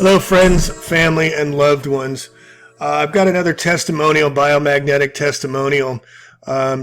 Hello, friends, family, and loved ones. I've got another testimonial, biomagnetic testimonial,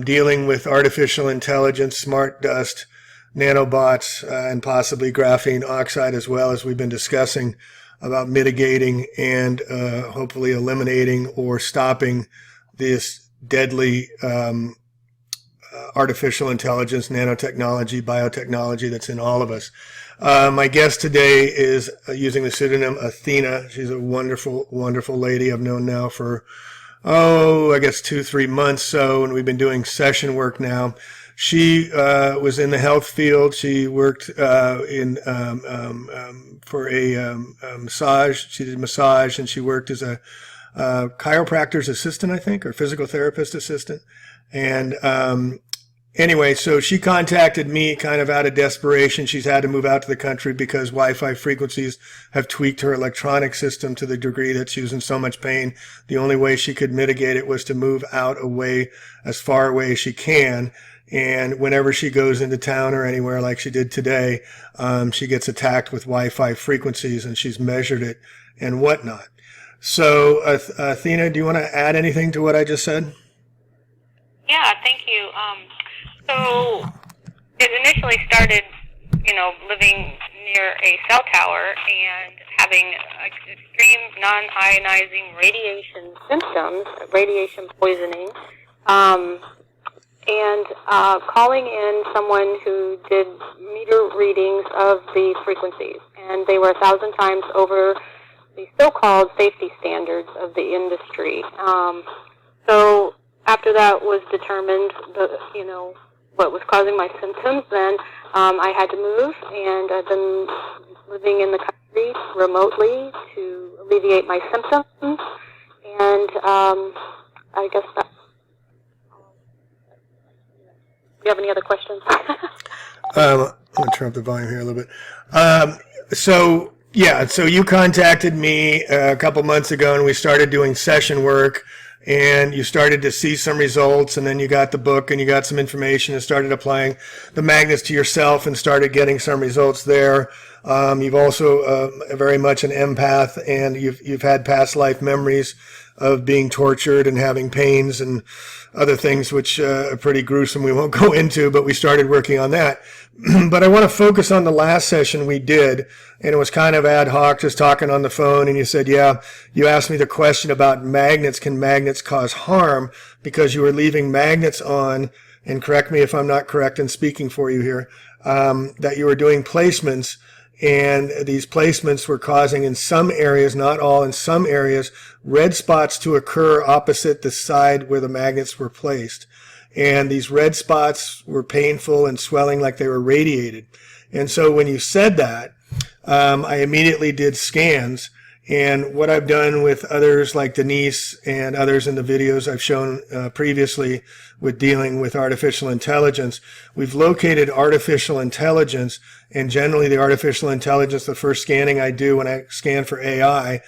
dealing with artificial intelligence, smart dust, nanobots, and possibly graphene oxide as well, as we've been discussing about mitigating and hopefully eliminating or stopping this deadly artificial intelligence, nanotechnology, biotechnology that's in all of us. My guest today is using the pseudonym Athena. She's a wonderful, wonderful lady I've known now for, I guess 2-3 months so, and we've been doing session work now. She was in the health field. She worked for a massage. She did massage, and she worked as a chiropractor's assistant, I think, or physical therapist assistant. And anyway, so she contacted me kind of out of desperation. She's had to move out to the country because Wi-Fi frequencies have tweaked her electronic system to the degree that she was in so much pain. The only way she could mitigate it was to move out away, as far away as she can. And whenever she goes into town or anywhere like she did today, she gets attacked with Wi-Fi frequencies, and she's measured it and whatnot. So, Athena, do you want to add anything to what I just said? Yeah, thank you. So it initially started, living near a cell tower and having extreme non-ionizing radiation symptoms, radiation poisoning, and calling in someone who did meter readings of the frequencies, and they were 1,000 times over the so-called safety standards of the industry. So after that was determined, what was causing my symptoms, then I had to move, and I've been living in the country remotely to alleviate my symptoms, and I guess that. Do you have any other questions? I'm going to turn up the volume here a little bit. So you contacted me a couple months ago, and we started doing session work, and you started to see some results, and then you got the book and you got some information and started applying the magnets to yourself and started getting some results there. You've also very much an empath, and you've had past life memories of being tortured and having pains and other things which are pretty gruesome. We won't go into, but we started working on that. But I want to focus on the last session we did, and it was kind of ad hoc, just talking on the phone, and you said, you asked me the question about magnets. Can magnets cause harm? Because you were leaving magnets on, and correct me if I'm not correct in speaking for you here, that you were doing placements, and these placements were causing, in some areas, not all, in some areas, red spots to occur opposite the side where the magnets were placed. And these red spots were painful and swelling like they were radiated. And so when you said that, I immediately did scans. And what I've done with others like Denise and others in the videos I've shown previously with dealing with artificial intelligence, we've located artificial intelligence, and generally the artificial intelligence, the first scanning I do when I scan for AI,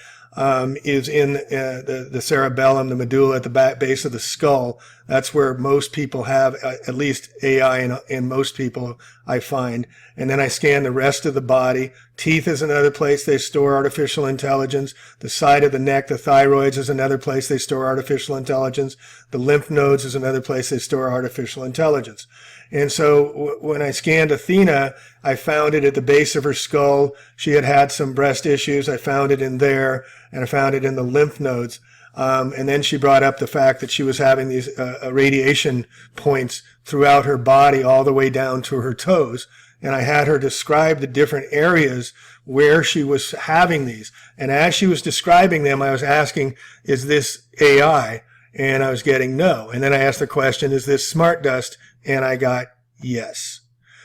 is in the cerebellum, the medulla at the base of the skull. That's where most people have at least AI in most people, I find. And then I scan the rest of the body. Teeth is another place they store artificial intelligence. The side of the neck, the thyroids, is another place they store artificial intelligence. The lymph nodes is another place they store artificial intelligence. And so when I scanned Athena, I found it at the base of her skull. She had had some breast issues. I found it in there, and I found it in the lymph nodes. And then she brought up the fact that she was having these radiation points throughout her body all the way down to her toes. And I had her describe the different areas where she was having these. And as she was describing them, I was asking, is this AI? And I was getting no. And then I asked the question, is this smart dust? And I got yes.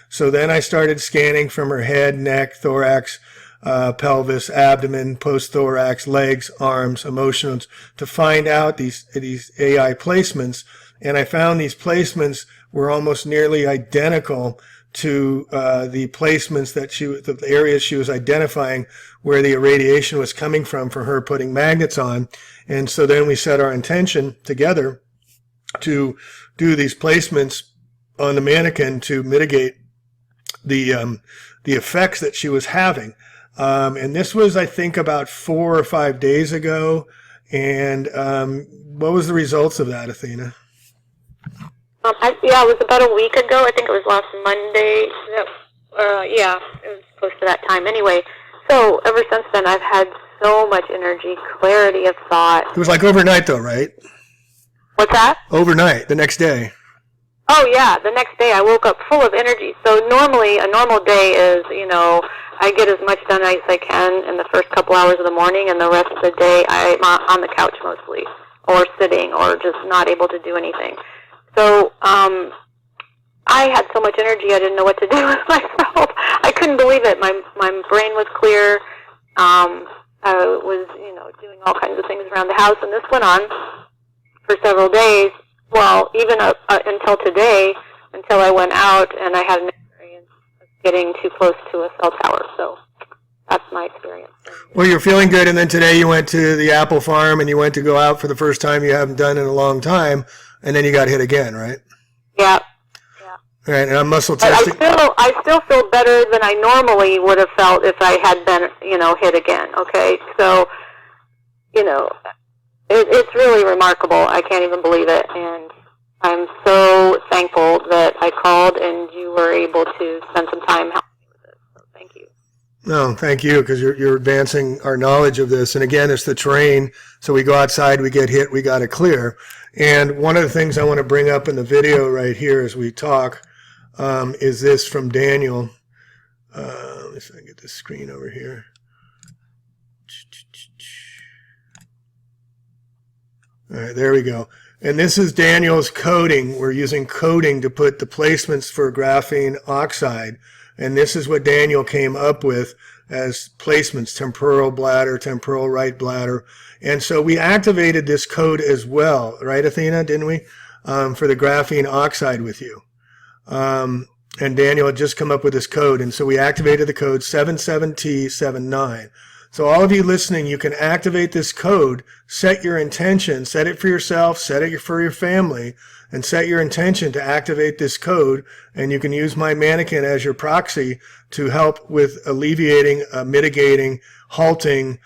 So then I started scanning from her head, neck, thorax, pelvis, abdomen, post-thorax, legs, arms, emotions, to find out these AI placements. And I found these placements were almost nearly identical to the placements that the areas she was identifying where the irradiation was coming from for her putting magnets on. And so then we set our intention together to do these placements on the mannequin to mitigate the effects that she was having. And this was, I think, about 4 or 5 days ago. And what was the results of that, Athena? Yeah, it was about a week ago. I think it was last Monday. Yeah, it was close to that time. Anyway, so ever since then, I've had so much energy, clarity of thought. It was like overnight, though, right? What's that? Overnight, the next day. Oh, yeah, the next day I woke up full of energy. So normally, a normal day is, I get as much done as I can in the first couple hours of the morning, and the rest of the day I'm on the couch mostly, or sitting, or just not able to do anything. So I had so much energy I didn't know what to do with myself. I couldn't believe it. My brain was clear. I was, doing all kinds of things around the house, and this went on for several days. Well, even until today, until I went out and I had an experience of getting too close to a cell tower. So that's my experience. Well, you're feeling good, and then today you went to the apple farm and you went to go out for the first time you haven't done in a long time, and then you got hit again, right? Yeah. Right, and I'm muscle But testing. I still feel better than I normally would have felt if I had been, hit again. Okay, so, it's really remarkable. I can't even believe it, and I'm so thankful that I called and you were able to spend some time helping me with this. So thank you. No, thank you, because you're advancing our knowledge of this. And again, it's the terrain. So we go outside, we get hit, we got to clear. And one of the things I want to bring up in the video right here as we talk is this from Daniel. Let me see if I can get this screen over here. All right, there we go. And this is Daniel's coding. We're using coding to put the placements for graphene oxide. And this is what Daniel came up with as placements: temporal bladder, temporal right bladder. And so we activated this code as well, right, Athena, didn't we? For the graphene oxide with you. And Daniel had just come up with this code. And so we activated the code 77T79. So all of you listening, you can activate this code, set your intention, set it for yourself, set it for your family, and set your intention to activate this code. And you can use my mannequin as your proxy to help with alleviating, mitigating, halting,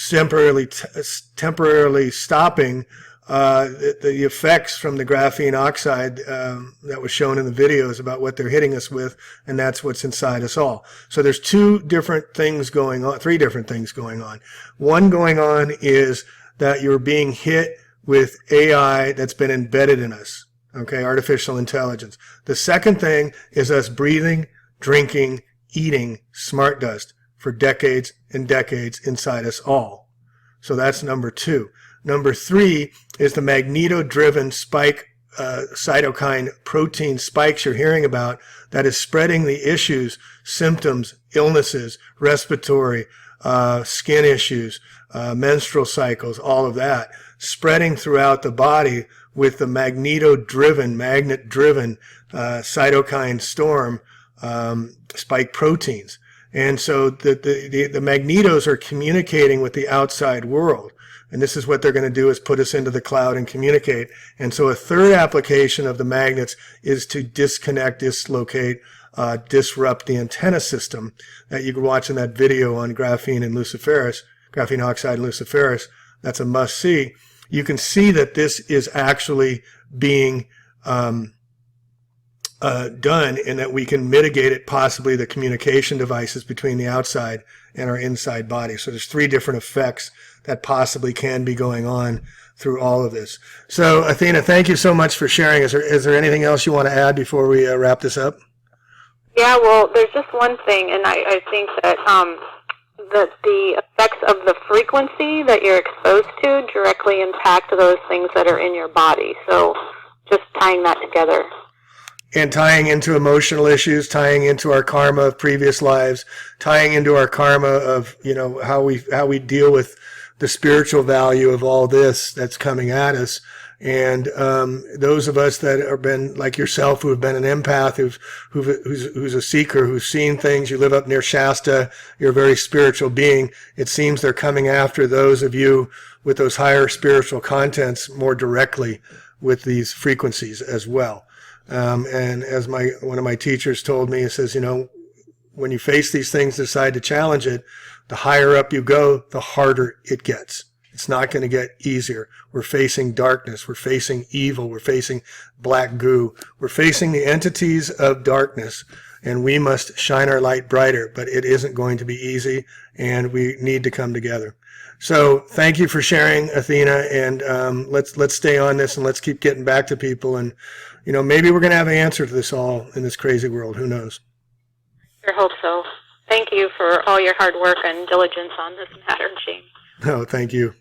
temporarily stopping the effects from the graphene oxide that was shown in the videos about what they're hitting us with, and that's what's inside us all. So there's three different things going on. One going on is that you're being hit with AI that's been embedded in us, okay, artificial intelligence. The second thing is us breathing, drinking, eating smart dust for decades and decades inside us all. So that's number 2. Number 3 is the magneto-driven spike cytokine protein spikes you're hearing about that is spreading the issues, symptoms, illnesses, respiratory, skin issues, menstrual cycles, all of that, spreading throughout the body with the magnet-driven cytokine storm spike proteins. And so the magnetos are communicating with the outside world. And this is what they're going to do, is put us into the cloud and communicate. And so a third application of the magnets is to disconnect, dislocate, disrupt the antenna system that you can watch in that video on graphene and luciferase, graphene oxide and luciferase. That's a must see. You can see that this is actually being done, and that we can mitigate it, possibly the communication devices between the outside and our inside body. So there's 3 different effects that possibly can be going on through all of this. So Athena, thank you so much for sharing. Is there anything else you want to add before we wrap this up? Yeah, well, there's just one thing, and I think that that the effects of the frequency that you're exposed to directly impact those things that are in your body. So just tying that together. And tying into emotional issues, tying into our karma of previous lives, tying into our karma of, how we deal with the spiritual value of all this that's coming at us. And those of us that have been like yourself, who have been an empath, who's a seeker, who's seen things, you live up near Shasta, you're a very spiritual being. It seems they're coming after those of you with those higher spiritual contents more directly with these frequencies as well. And as one of my teachers told me, he says, when you face these things, decide to challenge it, The higher up you go, the harder it gets. It's not going to get easier. We're facing darkness. We're facing evil. We're facing black goo. We're facing the entities of darkness, and we must shine our light brighter, but it isn't going to be easy, and we need to come together. So thank you for sharing, Athena, and let's stay on this, and let's keep getting back to people, and maybe we're going to have an answer to this all in this crazy world. Who knows? I hope so. Thank you for all your hard work and diligence on this matter, Gene. Oh, thank you.